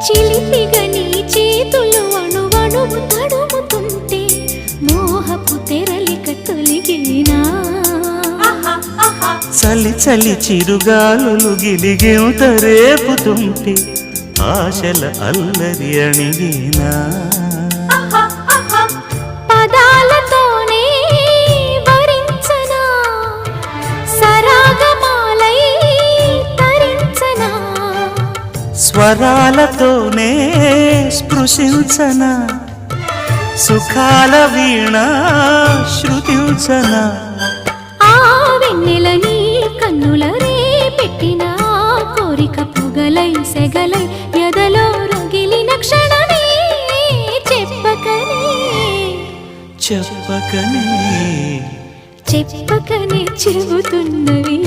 చిలిపిగా నీ చేతులు అణువణువు తడుముతుంటే మోహపు తెరలిక తొలిగేనా చలి చలి చిరుగాలులు గిలిగేంత రేపుతుంటే ఆశల అల్లరి అణిగేనా పదాలతోనే వరించనా సరాగమాలై తరించనా స్వరాలతోనే స్పృశించనా సుఖాల వీణ శృతించనా ఆ వెన్నెల నీ కన్నుల రే పెట్టిన కోరిక పొగలై సెగలై ఎదలో రగిలిన క్షణమే చెప్పకనే చెప్పకనే చెప్పకనే చెబుతున్నవి